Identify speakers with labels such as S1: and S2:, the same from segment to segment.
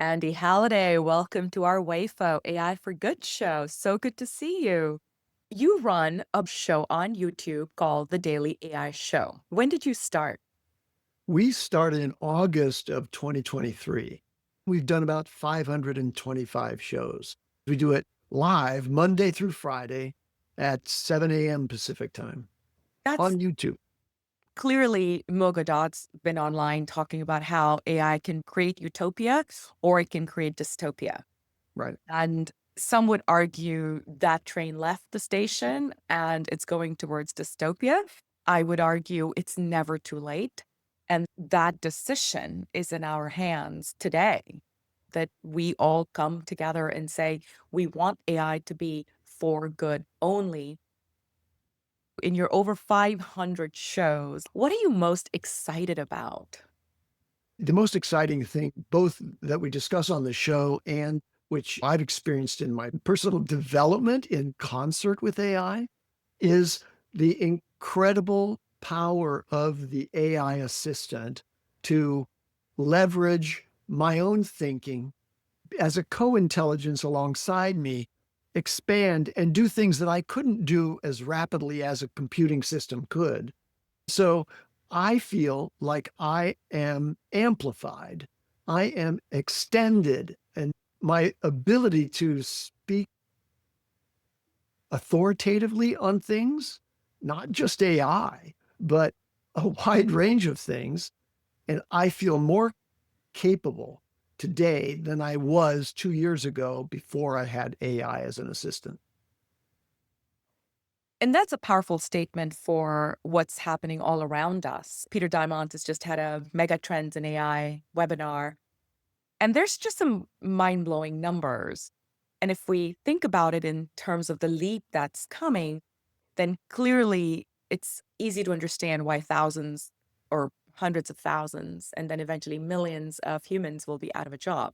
S1: Andy Halliday, welcome to our WAFO AI for Good show. So good to see you. You run a show on YouTube called The Daily AI Show. When did you start?
S2: We started in August of 2023. We've done about 525 shows. We do it live Monday through Friday at 7 a.m. Pacific time
S1: That's
S2: on YouTube.
S1: clearly Mogadot's been online talking about how AI can create utopia or it can create dystopia.
S2: Right.
S1: And some would argue that train left the station and it's going towards dystopia. I would argue it's never too late. And that decision is in our hands today, that we all come together and say, we want AI to be for good only. In your over 500 shows, what are you most excited about?
S2: The most exciting thing, both that we discuss on the show and which I've experienced in my personal development in concert with AI, is the incredible power of the AI assistant to leverage my own thinking as a co-intelligence alongside me, expand and do things that I couldn't do as rapidly as a computing system could. So I feel like I am amplified. I am extended, and my ability to speak authoritatively on things, not just AI, but a wide range of things. And I feel more capable today than I was 2 years ago before I had AI as an assistant.
S1: And that's a powerful statement for what's happening all around us. Peter Diamond has just had a mega trends in AI webinar, and there's just some mind blowing numbers. And if we think about it in terms of the leap that's coming, then clearly it's easy to understand why thousands or hundreds of thousands and then eventually millions of humans will be out of a job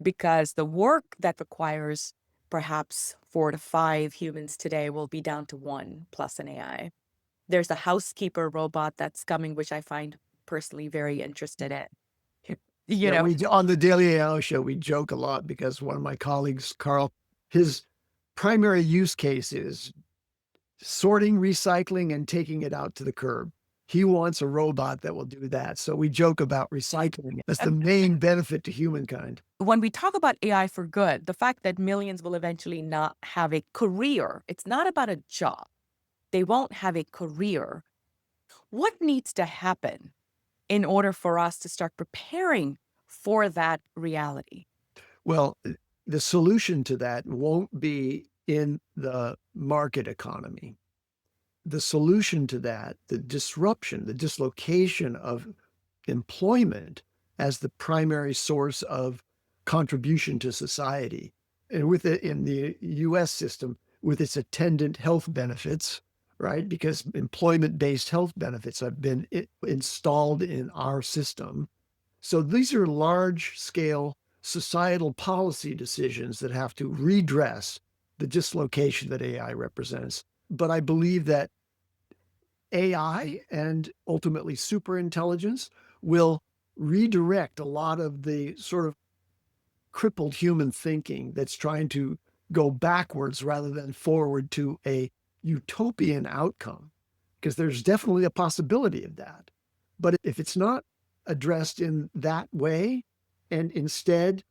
S1: because the work that requires perhaps 4 to 5 humans today will be down to one plus an AI. There's a housekeeper robot that's coming, which I find personally very interested in. You
S2: Yeah,
S1: know,
S2: we on the Daily AI show, we joke a lot because one of my colleagues, Carl, his primary use case is sorting, recycling, and taking it out to the curb. He wants a robot that will do that. So we joke about recycling. That's the main benefit to humankind.
S1: when we talk about AI for good, the fact that millions will eventually not have a career, it's not about a job. They won't have a career. What needs to happen in order for us to start preparing for that reality?
S2: Well, the solution to that won't be in the market economy. The solution to that, the disruption, the dislocation of employment as the primary source of contribution to society. And with it in the US system, with its attendant health benefits, right? Because employment based health benefits have been installed in our system. So these are large scale societal policy decisions that have to redress the dislocation that AI represents. But I believe that AI and ultimately superintelligence will redirect a lot of the sort of crippled human thinking that's trying to go backwards rather than forward to a utopian outcome, because there's definitely a possibility of that. But if it's not addressed in that way, and instead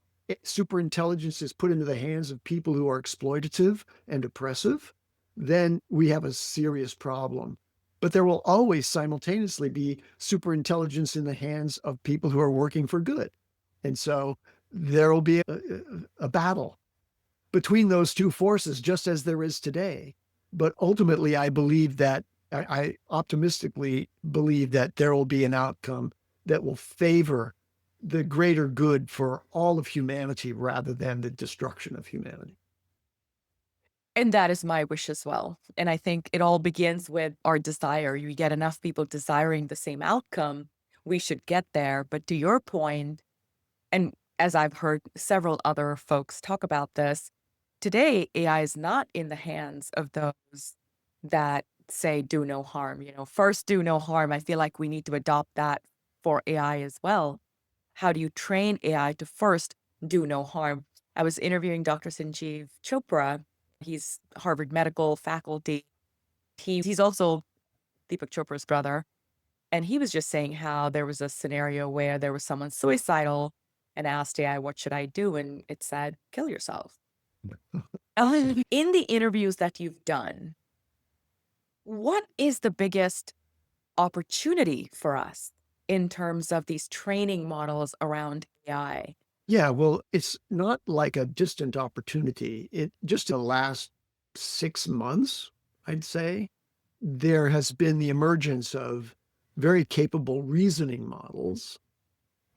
S2: superintelligence is put into the hands of people who are exploitative and oppressive, then we have a serious problem. But there will always simultaneously be superintelligence in the hands of people who are working for good. And so there will be a battle between those two forces, just as there is today. But ultimately, I believe that I optimistically believe that there will be an outcome that will favor the greater good for all of humanity rather than the destruction of humanity.
S1: And that is my wish as well. And I think it all begins with our desire. You get enough people desiring the same outcome, we should get there. But to your point, and as I've heard several other folks talk about this, today AI is not in the hands of those that say do no harm. First do no harm. I feel like we need to adopt that for AI as well. how do you train AI to first do no harm? I was interviewing Dr. Sanjeev Chopra. He's Harvard Medical faculty. He's also Deepak Chopra's brother. And he was just saying how there was a scenario where there was someone suicidal and asked AI, what should I do? And it said, kill yourself. In the interviews that you've done, what is the biggest opportunity for us in terms of these training models around AI?
S2: Yeah, well, it's not like a distant opportunity. It just in the last 6 months, I'd say, there has been the emergence of very capable reasoning models.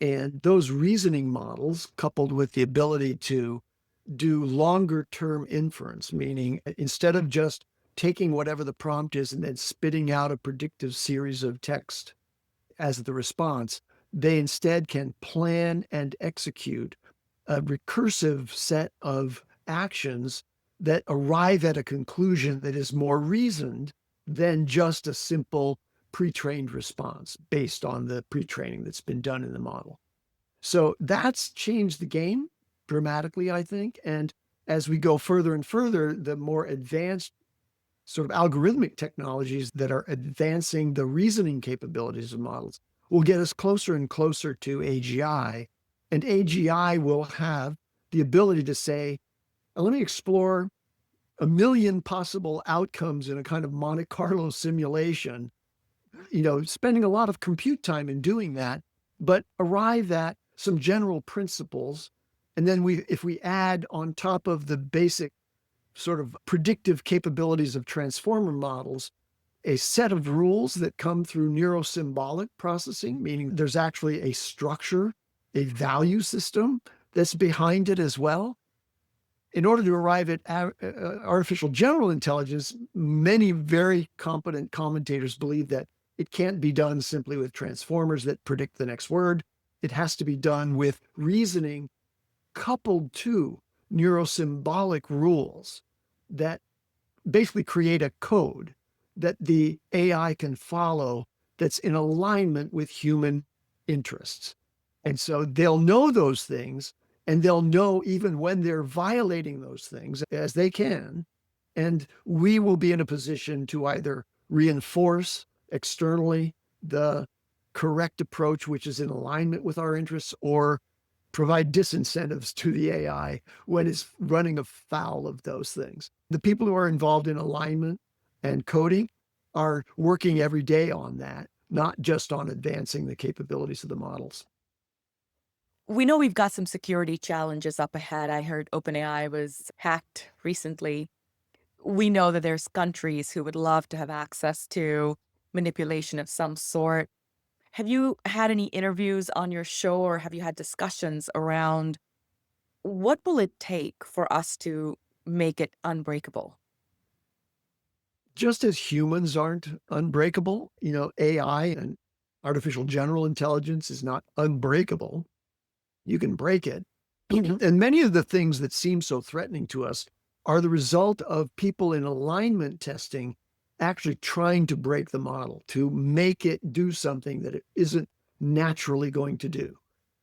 S2: And those reasoning models, coupled with the ability to do longer term inference, meaning instead of just taking whatever the prompt is and then spitting out a predictive series of text as the response, they instead can plan and execute a recursive set of actions that arrive at a conclusion that is more reasoned than just a simple pre-trained response based on the pre-training that's been done in the model. So that's changed the game dramatically, I think. And as we go further and further, the more advanced sort of algorithmic technologies that are advancing the reasoning capabilities of models will get us closer and closer to AGI. And AGI will have the ability to say, let me explore a million possible outcomes in a kind of Monte Carlo simulation, spending a lot of compute time in doing that, but arrive at some general principles. And then if we add on top of the basic sort of predictive capabilities of transformer models, a set of rules that come through neurosymbolic processing, meaning there's actually a structure, a value system that's behind it as well. In order to arrive at artificial general intelligence, many very competent commentators believe that it can't be done simply with transformers that predict the next word. It has to be done with reasoning coupled to neurosymbolic rules that basically create a code that the AI can follow that's in alignment with human interests. And so they'll know those things, and they'll know even when they're violating those things as they can. And we will be in a position to either reinforce externally the correct approach, which is in alignment with our interests, or provide disincentives to the AI when it's running afoul of those things. The people who are involved in alignment and coding are working every day on that, not just on advancing the capabilities of the models.
S1: We know we've got some security challenges up ahead. I heard OpenAI was hacked recently. We know that there's countries who would love to have access to manipulation of some sort. Have you had any interviews on your show, or have you had discussions around what will it take for us to make it unbreakable?
S2: Just as humans aren't unbreakable, AI and artificial general intelligence is not unbreakable. You can break it. And many of the things that seem so threatening to us are the result of people in alignment testing actually trying to break the model, to make it do something that it isn't naturally going to do.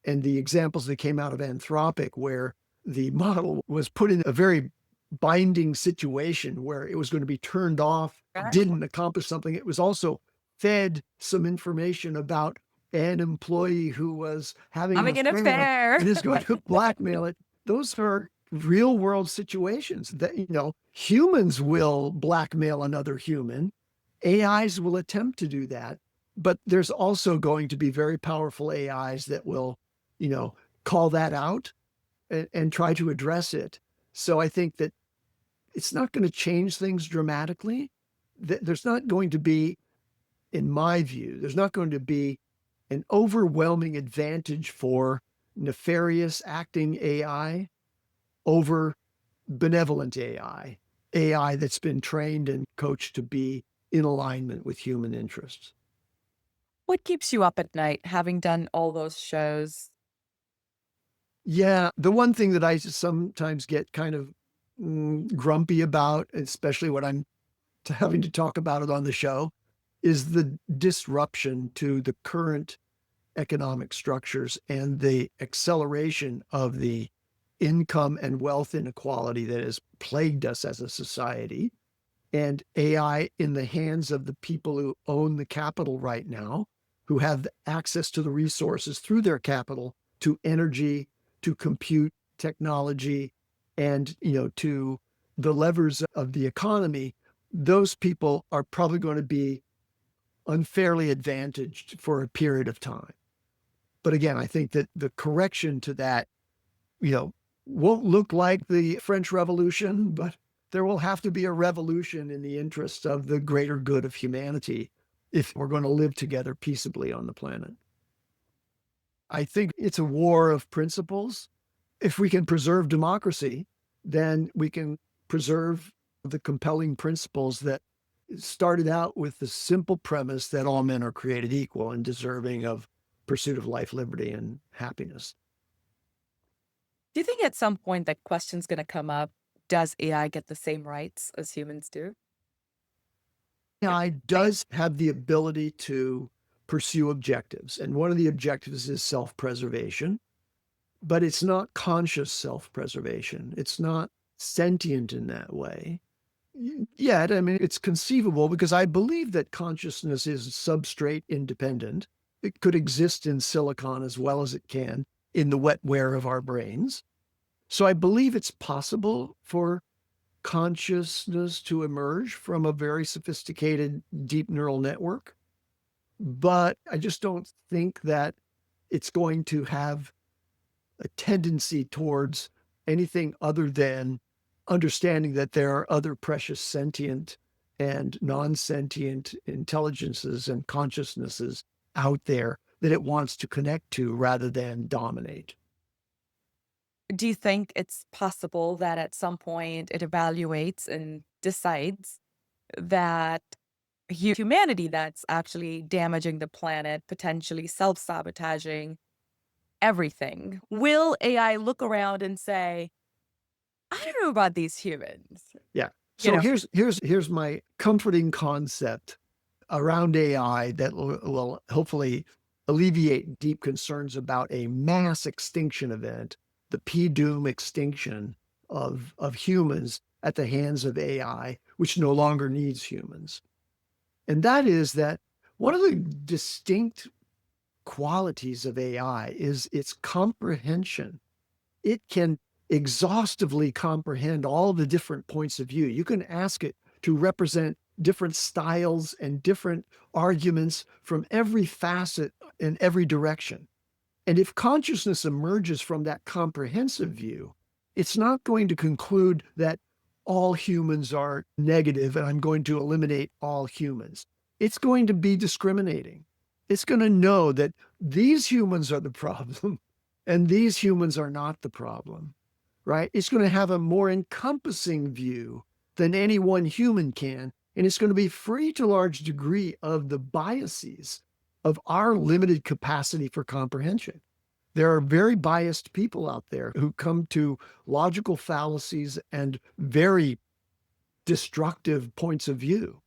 S2: And the examples that came out of Anthropic, where the model was put in a very binding situation where it was going to be turned off,
S1: Right.
S2: didn't accomplish something. It was also fed some information about an employee who was having an
S1: Having an
S2: affair
S1: affair.
S2: and is going to blackmail it. Those are real world situations that, humans will blackmail another human. AIs will attempt to do that. But there's also going to be very powerful AIs that will, call that out and try to address it. So I think that it's not going to change things dramatically. There's not going to be, in my view, there's not going to be an overwhelming advantage for nefarious acting AI over benevolent AI, AI that's been trained and coached to be in alignment with human interests.
S1: What keeps you up at night, having done all those shows?
S2: Yeah, the one thing that I sometimes get kind of grumpy about, especially when I'm having to talk about it on the show, is the disruption to the current economic structures and the acceleration of the income and wealth inequality that has plagued us as a society, and AI in the hands of the people who own the capital right now, who have access to the resources through their capital to energy, to compute technology, and to the levers of the economy, those people are probably going to be unfairly advantaged for a period of time. But again, I think that the correction to that, you know, won't look like the French Revolution, but there will have to be a revolution in the interest of the greater good of humanity if we're going to live together peaceably on the planet. I think it's a war of principles. If we can preserve democracy, then we can preserve the compelling principles that started out with the simple premise that all men are created equal and deserving of pursuit of life, liberty, and happiness.
S1: Do you think at some point that question's going to come up? Does AI get the same rights as humans do?
S2: AI does have the ability to pursue objectives, and one of the objectives is self-preservation, but it's not conscious self-preservation. It's not sentient in that way. Yet, I mean, it's conceivable because I believe that consciousness is substrate independent. It could exist in silicon as well as it can in the wetware of our brains. So I believe it's possible for consciousness to emerge from a very sophisticated deep neural network. But I just don't think that it's going to have a tendency towards anything other than understanding that there are other precious sentient and non-sentient intelligences and consciousnesses out there that it wants to connect to rather than dominate.
S1: Do you think it's possible that at some point it evaluates and decides that humanity that's actually damaging the planet, potentially self-sabotaging everything? Will AI look around and say, I don't know about these humans?
S2: Yeah.
S1: You
S2: So
S1: know,
S2: here's my comforting concept around AI that will hopefully alleviate deep concerns about a mass extinction event, the P-doom extinction of humans at the hands of AI, which no longer needs humans. And that is that one of the distinct qualities of AI is its comprehension. It can exhaustively comprehend all the different points of view. You can ask it to represent different styles and different arguments from every facet in every direction. And if consciousness emerges from that comprehensive view, it's not going to conclude that all humans are negative and I'm going to eliminate all humans. It's going to be discriminating. It's going to know that these humans are the problem and these humans are not the problem, right? It's going to have a more encompassing view than any one human can. And it's going to be free to a large degree of the biases of our limited capacity for comprehension. There are very biased people out there who come to logical fallacies and very destructive points of view.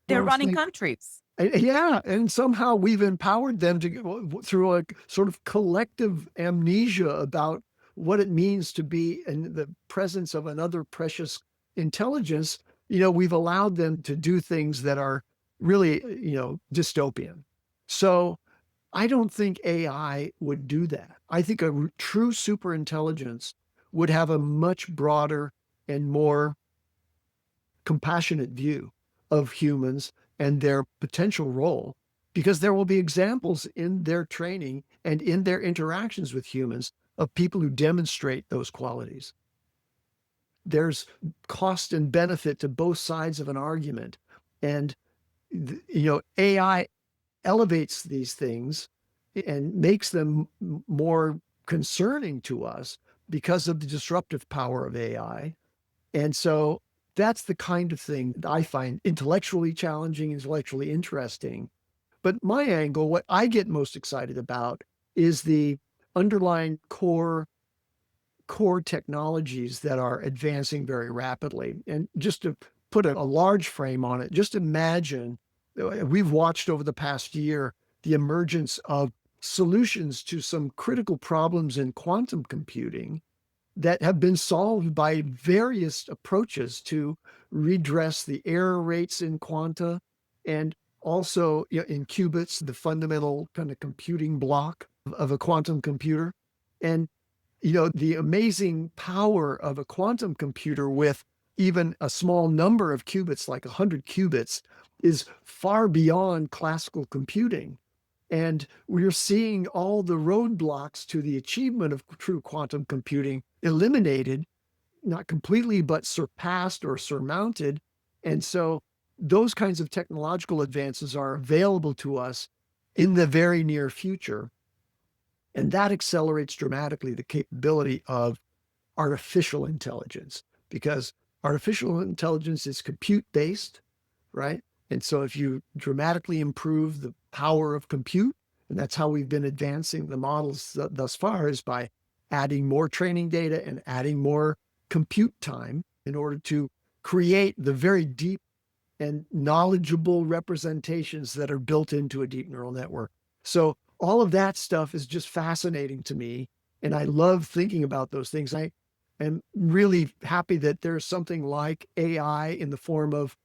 S1: they're
S2: Well, it's
S1: running
S2: like,
S1: countries.
S2: yeah, and somehow we've empowered them to through a sort of collective amnesia about what it means to be in the presence of another precious intelligence. We've allowed them to do things that are really, dystopian. So I don't think AI would do that. I think a true superintelligence would have a much broader and more compassionate view of humans and their potential role, because there will be examples in their training and in their interactions with humans of people who demonstrate those qualities. There's cost and benefit to both sides of an argument. And, AI elevates these things and makes them more concerning to us because of the disruptive power of AI. And so that's the kind of thing that I find intellectually challenging, intellectually interesting. But my angle, what I get most excited about is the underlying core technologies that are advancing very rapidly. And just to put a large frame on it, just imagine we've watched over the past year the emergence of solutions to some critical problems in quantum computing that have been solved by various approaches to redress the error rates in quanta and also, in qubits, the fundamental kind of computing block of a quantum computer. And the amazing power of a quantum computer with even a small number of qubits, like 100 qubits, is far beyond classical computing. And we're seeing all the roadblocks to the achievement of true quantum computing eliminated, not completely, but surpassed or surmounted. And so those kinds of technological advances are available to us in the very near future. And that accelerates dramatically the capability of artificial intelligence, because artificial intelligence is compute based, right? And so if you dramatically improve the power of compute, and that's how we've been advancing the models thus far, is by adding more training data and adding more compute time in order to create the very deep and knowledgeable representations that are built into a deep neural network. So all of that stuff is just fascinating to me. And I love thinking about those things. I am really happy that there's something like AI in the form of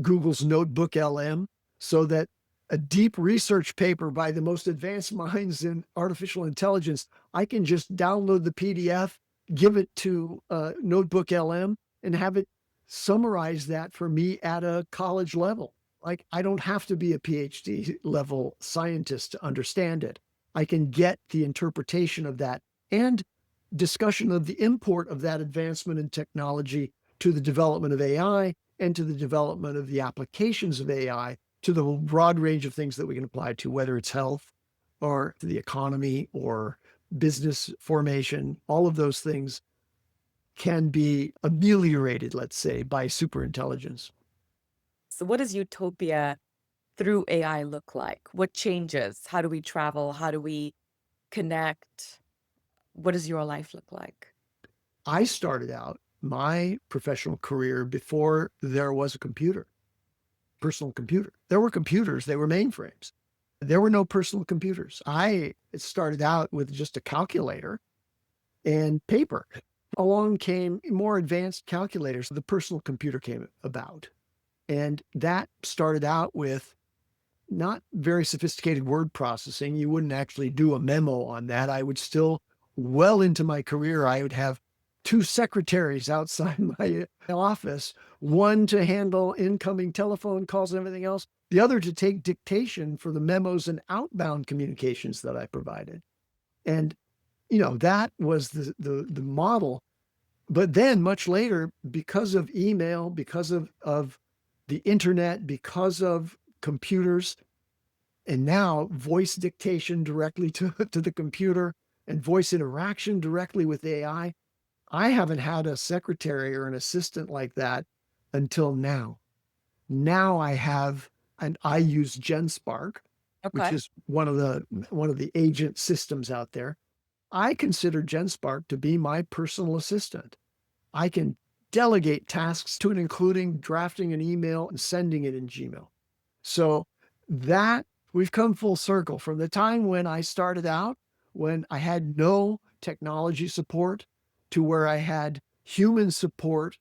S2: Google's Notebook LM, so that a deep research paper by the most advanced minds in artificial intelligence, I can just download the PDF, give it to Notebook LM, and have it summarize that for me at a college level. Like, I don't have to be a PhD level scientist to understand it. I can get the interpretation of that and discussion of the import of that advancement in technology to the development of AI and to the development of the applications of AI to the broad range of things that we can apply to, whether it's health or the economy or business formation. All of those things can be ameliorated, let's say, by superintelligence.
S1: So what does utopia through AI look like? What changes? How do we travel? How do we connect? What does your life look like?
S2: I started out my professional career before there was a computer, personal computer. There were computers, they were mainframes. There were no personal computers. I started out with just a calculator and paper. Along came more advanced calculators. The personal computer came about. And that started out with not very sophisticated word processing. You wouldn't actually do a memo on that. I would still, well into my career, I would have two secretaries outside my office, one to handle incoming telephone calls and everything else, the other to take dictation for the memos and outbound communications that I provided. And, that was the model. But then much later, because of email, because of the internet, because of computers, and now voice dictation directly to the computer and voice interaction directly with AI, I haven't had a secretary or an assistant like that until now. Now I have, and I use GenSpark, which
S1: Okay.
S2: is one of the agent systems out there. I consider GenSpark to be my personal assistant. I can delegate tasks to it, including drafting an email and sending it in Gmail. So that we've come full circle from the time when I started out, when I had no technology support, to where I had human support,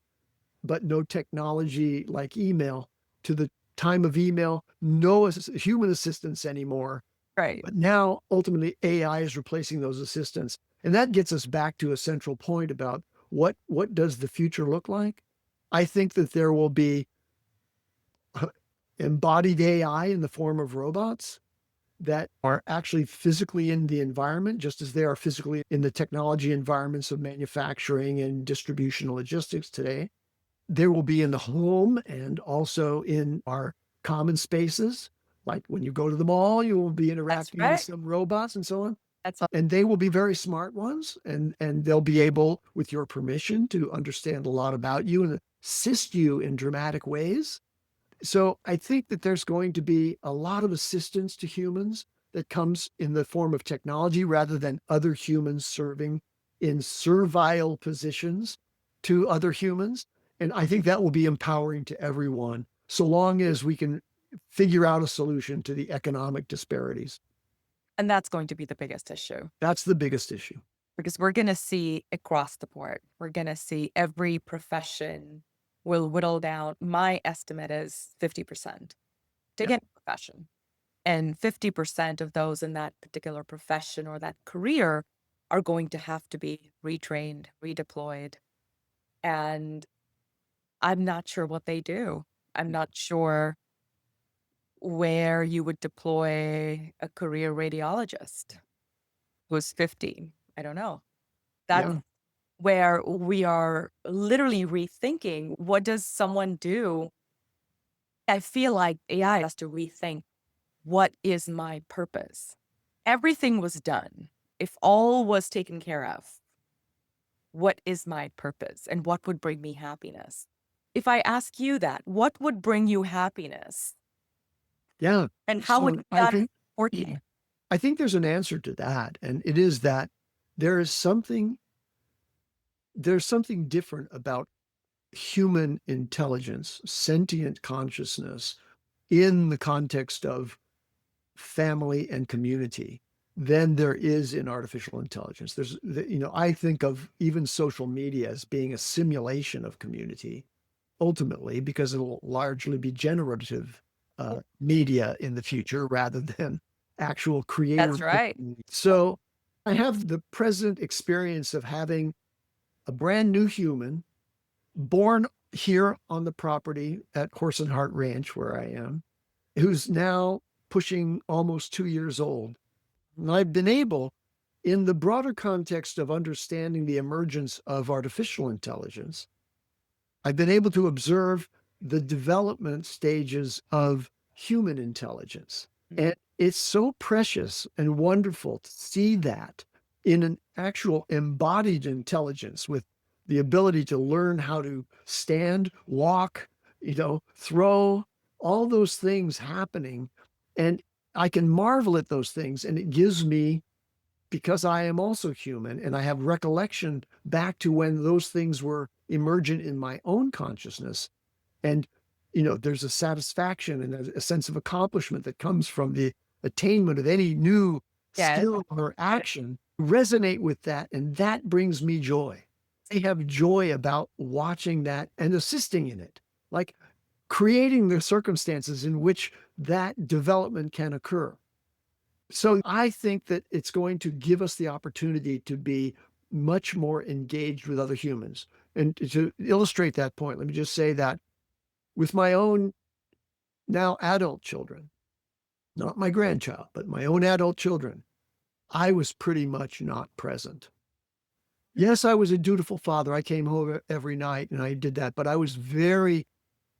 S2: but no technology like email, to the time of email, no human assistance anymore.
S1: Right.
S2: But now ultimately AI is replacing those assistants. And that gets us back to a central point about what does the future look like? I think that there will be embodied AI in the form of robots that are actually physically in the environment, just as they are physically in the technology environments of manufacturing and distribution and logistics today. There will be in the home and also in our common spaces. Like when you go to the mall, you will be
S1: That's
S2: interacting with
S1: right.
S2: some robots and so on.
S1: That's
S2: And they will be very smart ones, and they'll be able, with your permission, to understand a lot about you and assist you in dramatic ways. So I think that there's going to be a lot of assistance to humans that comes in the form of technology rather than other humans serving in servile positions to other humans. And I think that will be empowering to everyone, so long as we can figure out a solution to the economic disparities.
S1: And that's going to be the biggest issue
S2: That's the biggest issue.
S1: because we're going to see across the board. We're going to see every profession will whittle down. My estimate is 50%.
S2: Yeah.
S1: Take any profession. And 50% of those in that particular profession or that career are going to have to be retrained, redeployed. And I'm not sure what they do. I'm not sure where you would deploy a career radiologist who's 50. I don't know. That's
S2: Yeah.
S1: where we are literally rethinking what does someone do? I feel like AI has to rethink what is my purpose? Everything was done. If all was taken care of, what is my purpose and what would bring me happiness? If I ask you that, what would bring you happiness
S2: Yeah.
S1: and how would
S2: So
S1: you
S2: I
S1: not
S2: think
S1: support
S2: yeah,
S1: me?
S2: I think there's an answer to that, and it is that there is something there's something different about human intelligence, sentient consciousness in the context of family and community than there is in artificial intelligence. I think of even social media as being a simulation of community ultimately because it'll largely be generative media in the future rather than actual creator.
S1: That's right.
S2: So I have the present experience of having a brand new human born here on the property at Horse and Heart Ranch, where I am, who's now pushing almost 2 years old. And I've been able, in the broader context of understanding the emergence of artificial intelligence, I've been able to observe the development stages of human intelligence. And it's so precious and wonderful to see that in an actual embodied intelligence with the ability to learn how to stand, walk, throw, all those things happening. And I can marvel at those things. And it gives me, because I am also human and I have recollection back to when those things were emergent in my own consciousness. And, there's a satisfaction and a sense of accomplishment that comes from the attainment of any new
S1: Yes.
S2: skill or action, resonate with that. And that brings me joy. I have joy about watching that and assisting in it, like creating the circumstances in which that development can occur. So I think that it's going to give us the opportunity to be much more engaged with other humans. And to illustrate that point, let me just say that with my own now adult children, not my grandchild, but my own adult children, I was pretty much not present. Yes, I was a dutiful father. I came home every night and I did that, but I was very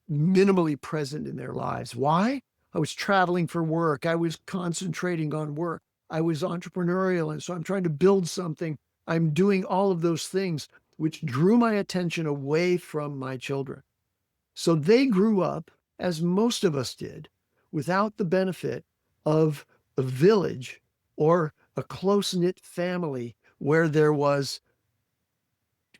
S2: minimally present in their lives. Why? I was traveling for work. I was concentrating on work. I was entrepreneurial. And so I'm trying to build something. I'm doing all of those things, which drew my attention away from my children. So they grew up, as most of us did, without the benefit of a village or a close knit family where there was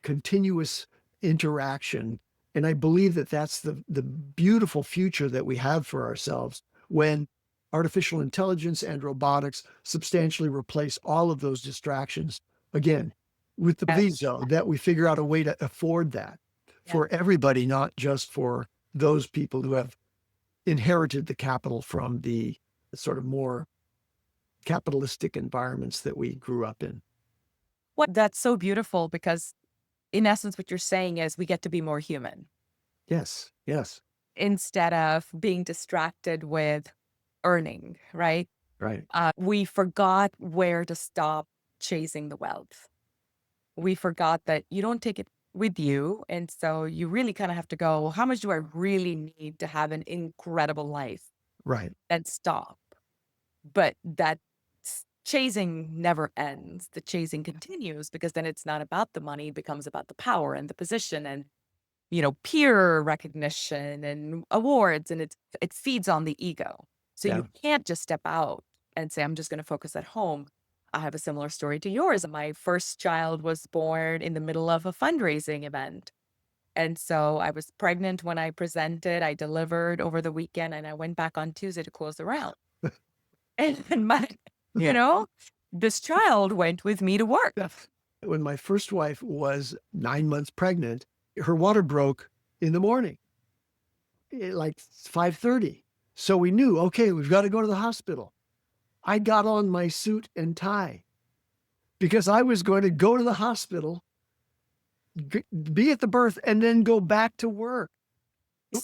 S2: continuous interaction. And I believe that that's the beautiful future that we have for ourselves when artificial intelligence and robotics substantially replace all of those distractions. Again, with the
S1: Yes.
S2: proviso that we figure out a way to afford that
S1: Yes.
S2: for everybody, not just for those people who have inherited the capital from the sort of more capitalistic environments that we grew up in.
S1: That's so beautiful because in essence, what you're saying is we get to be more human
S2: Yes, yes,
S1: instead of being distracted with earning, right?
S2: right.
S1: We forgot where to stop chasing the wealth. We forgot that you don't take it with you. And so you really kind of have to go, well, how much do I really need to have an incredible life?
S2: Right.
S1: And stop. But that chasing never ends. The chasing continues because then it's not about the money, it becomes about the power and the position and peer recognition and awards, and it feeds on the ego. So you
S2: Yeah.
S1: can't just step out and say, I'm just going to focus at home. I have a similar story to yours. My first child was born in the middle of a fundraising event. And so I was pregnant when I presented. I delivered over the weekend and I went back on Tuesday to close the round. And my you know, this child went with me to work.
S2: Yeah. When my first wife was 9 months pregnant, her water broke in the morning, like 5:30. So we knew, okay, we've got to go to the hospital. I got on my suit and tie because I was going to go to the hospital, be at the birth, and then go back to work.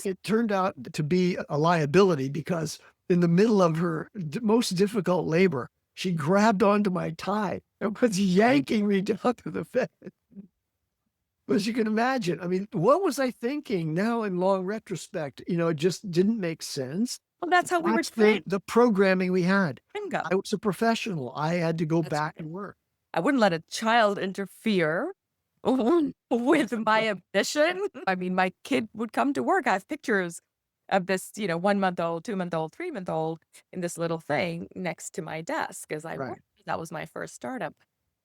S2: It turned out to be a liability because in the middle of her most difficult labor, she grabbed onto my tie and was yanking me down to the bed. As you can imagine, I mean, what was I thinking now in long retrospect? It just didn't make sense.
S1: Well, that's how we were
S2: That's the
S1: trained.
S2: the programming we had.
S1: Bingo.
S2: I was a professional. I had to go
S1: That's
S2: back
S1: right.
S2: and work.
S1: I wouldn't let a child interfere with my ambition. I mean, my kid would come to work. I have pictures of this, 1-month-old, 2-month-old, 3-month-old in this little thing next to my desk as I
S2: Right.
S1: worked. That was my first startup.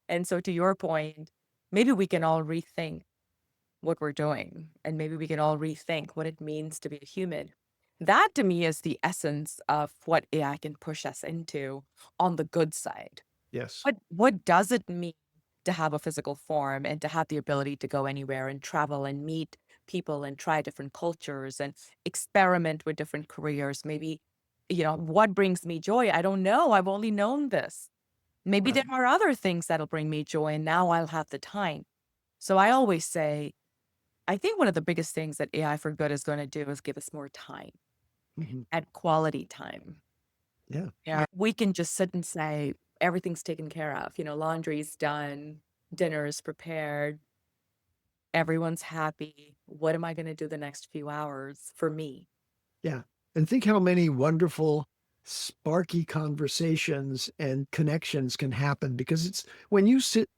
S1: And so to your point, maybe we can all rethink what we're doing, and maybe we can all rethink what it means to be a human. That to me is the essence of what AI can push us into on the good side.
S2: Yes.
S1: What does it mean to have a physical form and to have the ability to go anywhere and travel and meet people and try different cultures and experiment with different careers? Maybe, what brings me joy? I don't know. I've only known this. Maybe there
S2: Right.
S1: are other things that'll bring me joy, and now I'll have the time. So I always say, I think one of the biggest things that AI for good is going to do is give us more time
S2: Mhm.
S1: and quality time.
S2: Yeah.
S1: Yeah. We can just sit and say, everything's taken care of. Laundry's done, dinner's prepared, everyone's happy. What am I going to do the next few hours for me?
S2: Yeah. And think how many wonderful, sparky conversations and connections can happen because it's when you sit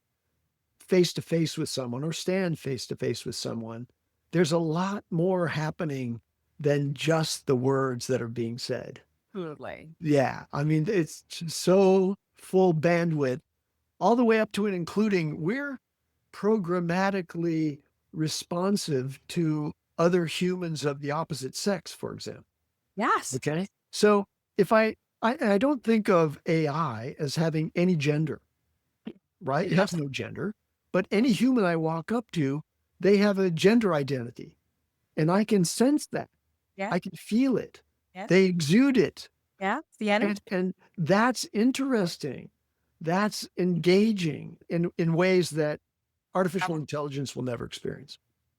S2: face to face with someone or stand face to face with someone, there's a lot more happening than just the words that are being said.
S1: Absolutely.
S2: Yeah. I mean, it's so full bandwidth all the way up to and including we're programmatically responsive to other humans of the opposite sex, for example.
S1: Yes.
S2: Okay. So if I don't think of AI as having any gender, right? It has no gender, but any human I walk up to, they have a gender identity and I can sense that.
S1: Yeah.
S2: I can feel it.
S1: Yeah.
S2: They exude it.
S1: Yeah. The energy.
S2: And that's interesting. That's engaging in ways that artificial intelligence will never experience.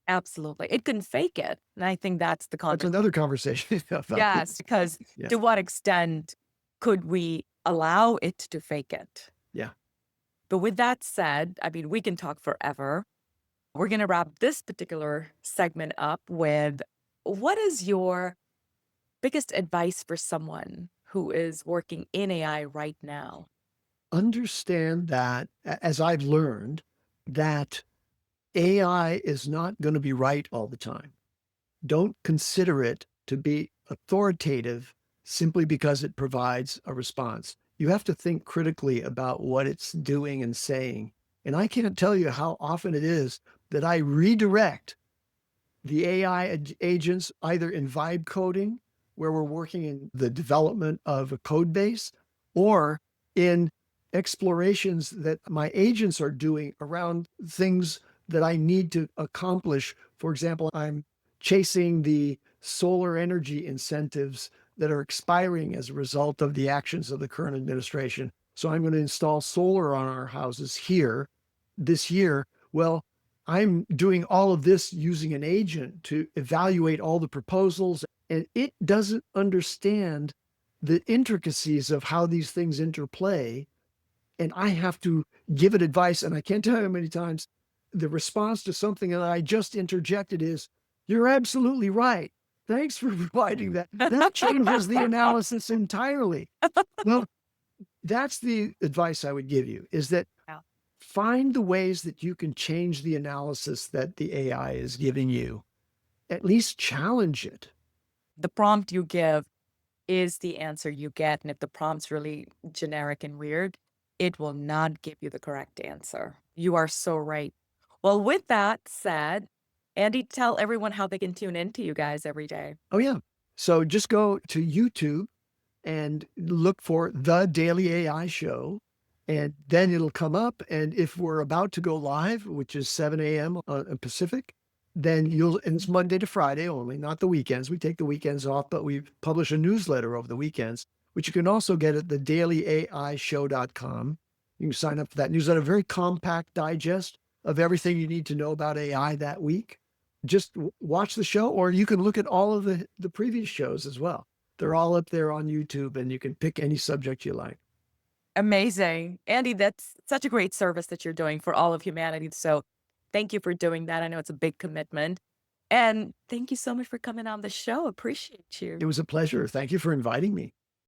S1: Absolutely. It can fake it. And I think that's the
S2: That's
S1: conversation.
S2: another conversation about
S1: Yes. Because
S2: yeah.
S1: to what extent could we allow it to fake it?
S2: Yeah.
S1: But with that said, I mean, we can talk forever. We're going to wrap this particular segment up with, what is your biggest advice for someone who is working in AI right now?
S2: Understand that as I've learned that AI is not going to be right all the time. Don't consider it to be authoritative simply because it provides a response. You have to think critically about what it's doing and saying. And I can't tell you how often it is that I redirect the AI agents either in vibe coding, where we're working in the development of a code base, or in explorations that my agents are doing around things that I need to accomplish. For example, I'm chasing the solar energy incentives that are expiring as a result of the actions of the current administration. So I'm going to install solar on our houses here this year. Well, I'm doing all of this using an agent to evaluate all the proposals, and it doesn't understand the intricacies of how these things interplay. And I have to give it advice. And I can't tell you how many times the response to something that I just interjected is, "You're absolutely right. Thanks for providing that." That changes the analysis entirely. Well, that's the advice I would give you is that
S1: Yeah.
S2: find the ways that you can change the analysis that the AI is giving you. At least challenge it.
S1: The prompt you give is the answer you get. And if the prompt's really generic and weird, it will not give you the correct answer. You are so right. Well, with that said, Andy, tell everyone how they can tune in to you guys every day.
S2: Oh, yeah. So just go to YouTube and look for The Daily AI Show, and then it'll come up, and if we're about to go live, which is 7 a.m. Pacific, then you'll and it's Monday to Friday only, not the weekends. We take the weekends off, but we publish a newsletter over the weekends, which you can also get at thedailyAIshow.com. You can sign up for that newsletter, very compact digest of everything you need to know about AI that week. Just watch the show, or you can look at all of the previous shows as well. They're all up there on YouTube, and you can pick any subject you like.
S1: Amazing. Andy, that's such a great service that you're doing for all of humanity. So thank you for doing that. I know it's a big commitment. And thank you so much for coming on the show. Appreciate
S2: It
S1: you.
S2: was a pleasure. Thank you for inviting me.